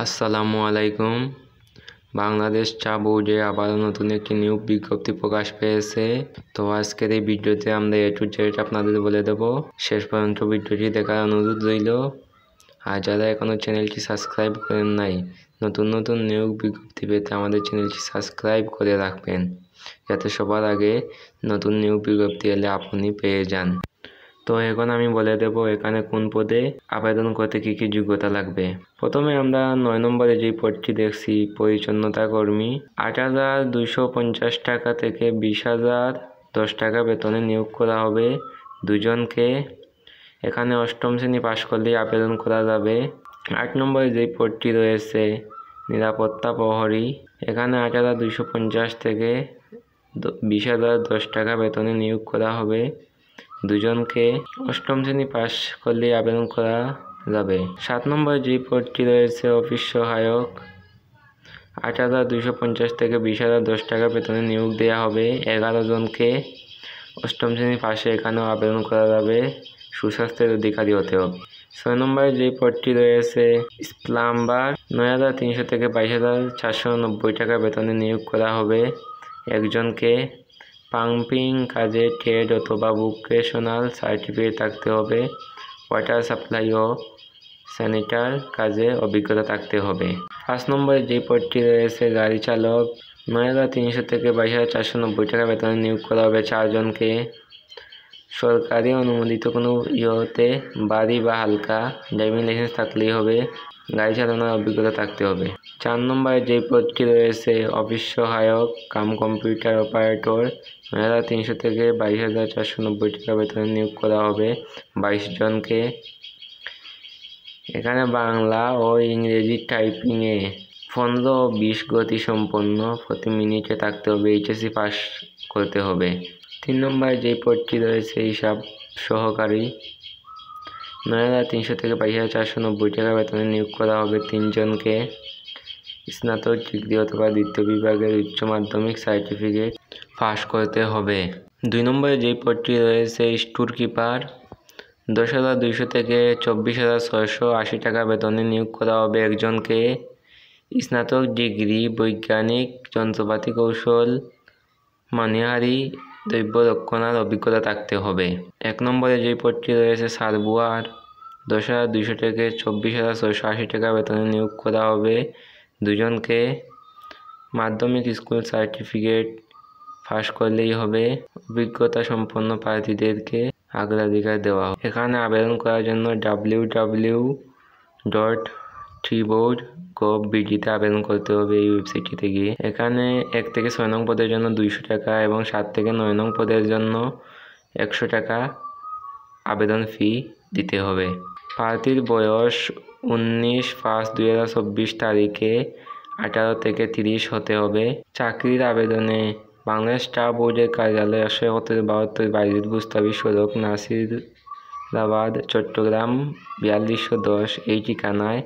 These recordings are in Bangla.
আসসালামু আলাইকুম। বাংলাদেশ চা বোর্ডে আবারও নতুন একটি নিয়োগ বিজ্ঞপ্তি প্রকাশ পেয়েছে। তো আজকের এই ভিডিওতে আমরা A to Z আপনাদের বলে দেব। শেষ পর্যন্ত ভিডিওটি দেখার অনুরোধ রইল। আর যারা এখনও চ্যানেলটি সাবস্ক্রাইব করেন নাই, নতুন নতুন নিয়োগ বিজ্ঞপ্তি পেতে আমাদের চ্যানেলটি সাবস্ক্রাইব করে রাখবেন, যাতে সবার আগে নতুন নিয়োগ বিজ্ঞপ্তি এলে আপনি পেয়ে যান। তো এখন আমি বলে দেব এখানে কোন পদে আবেদন করতে কী কী যোগ্যতা লাগবে। প্রথমে আমরা 9 নম্বরে যেই পদটি দেখছি, পরিচ্ছন্নতা কর্মী, 8,250 টাকা থেকে 20,010 টাকা বেতনে নিয়োগ করা হবে দুজনকে। এখানে 8ম শ্রেণী পাশ করলেই আবেদন করা যাবে। 8 নম্বরে যেই পদটি রয়েছে নিরাপত্তা প্রহরী, এখানে 8,250 থেকে 20,010 টাকা বেতনে নিয়োগ করা হবে দুজনকে। 8ম শ্রেণী পাশ করলেই আবেদন করা যাবে। 7 নম্বরে যে পদটি রয়েছে অফিস সহায়ক, 8,250 থেকে 20,010 টাকা বেতনে নিয়োগ দেওয়া হবে 11 জনকে। 8ম শ্রেণী পাশে এখানেও আবেদন করা যাবে, সুস্বাস্থ্যের অধিকারী হতে হবে। 6 নম্বরে যে পদটি রয়েছে প্লাম্বার, 9,300 থেকে 22,490 টাকা বেতনে নিয়োগ করা হবে একজনকে। পাম্পিং কাজে ট্রেড অথবা ভোকেশনাল সার্টিফিকেট থাকতে হবে। ওয়াটার সাপ্লাই ও স্যানিটার কাজে অভিজ্ঞতা থাকতে হবে। 5 নম্বরে যে পদটি রয়েছে গাড়ি চালক, 9,300 থেকে 22,490 টাকা বেতনে নিয়োগ করা হবে 4 জনকে। সরকারি অনুমোদিত কোনো ইয়েতে বাড়ি বা হালকা ড্রাইভিং লাইসেন্স থাকলেই হবে, গাড়ি চালানোর অভিজ্ঞতা থাকতে হবে। 4 নম্বরে যে পদটি রয়েছে অফিস সহায়ক কাম কম্পিউটার অপারেটর, 9,300 থেকে 22,490 টাকা বেতনে নিয়োগ করা হবে 22 জনকে। এখানে বাংলা ও ইংরেজি টাইপিংয়ে 15 ও 20 গতি সম্পন্ন প্রতি মিনিটে থাকতে হবে, HSC পাস করতে হবে। 3 নম্বরে যে পদটি রয়েছে হিসাব সহকারী, 9,300 থেকে 22,490 টাকা বেতনে নিয়োগ করা হবে 3 জনকে। স্নাতক ডিগ্রি অথবা দ্বিতীয় বিভাগের উচ্চ মাধ্যমিক সার্টিফিকেট পাস করতে হবে। 2 নম্বরে যেই পদটি রয়েছে স্টোর কিপার, 10,200 থেকে 24,680 টাকা বেতনে নিয়োগ করা হবে একজনকে। স্নাতক ডিগ্রি বৈজ্ঞানিক যন্ত্রপাতি কৌশল মানিহারি দ্রব্য রক্ষণার অভিজ্ঞতা থাকতে হবে। 1 নম্বরে যেই পদটি রয়েছে সার্ভুয়ার, 10,200 থেকে 24,680 টাকা বেতনে নিয়োগ করা হবে দুজনকে। মাধ্যমিক স্কুল সার্টিফিকেট পাস করলেই হবে। অভিজ্ঞতা সম্পন্ন প্রার্থীদেরকে অগ্রাধিকার দেওয়া হবে। এখানে আবেদন করার জন্য www.triboard.gov.bd-তে আবেদন করতে হবে, এই ওয়েবসাইটটিতে গিয়ে। এখানে 1 থেকে 6 নং পদের জন্য 200 টাকা এবং 7 থেকে 9 নং পদের জন্য 100 টাকা আবেদন ফি দিতে হবে। প্রার্থীর বয়স 19/5/2024 তারিখে 18 থেকে 30 হতে হবে। চাকরির আবেদনে বাংলাদেশ চা বোর্ডের কার্যালয় 171-72 বাইজিদ বুস্তাবি সড়ক, নাসিরাবাদ, চট্টগ্রাম 4210 এই ঠিকানায়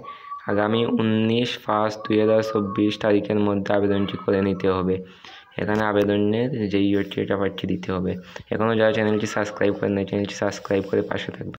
আগামী 19/5/2024 তারিখের মধ্যে আবেদনটি করে নিতে হবে। এখানে আবেদনের যেই এটা পাঠিয়ে দিতে হবে। এখনও যারা চ্যানেলটি সাবস্ক্রাইব করেন নাই, চ্যানেলটি সাবস্ক্রাইব করে পাশে থাকবে।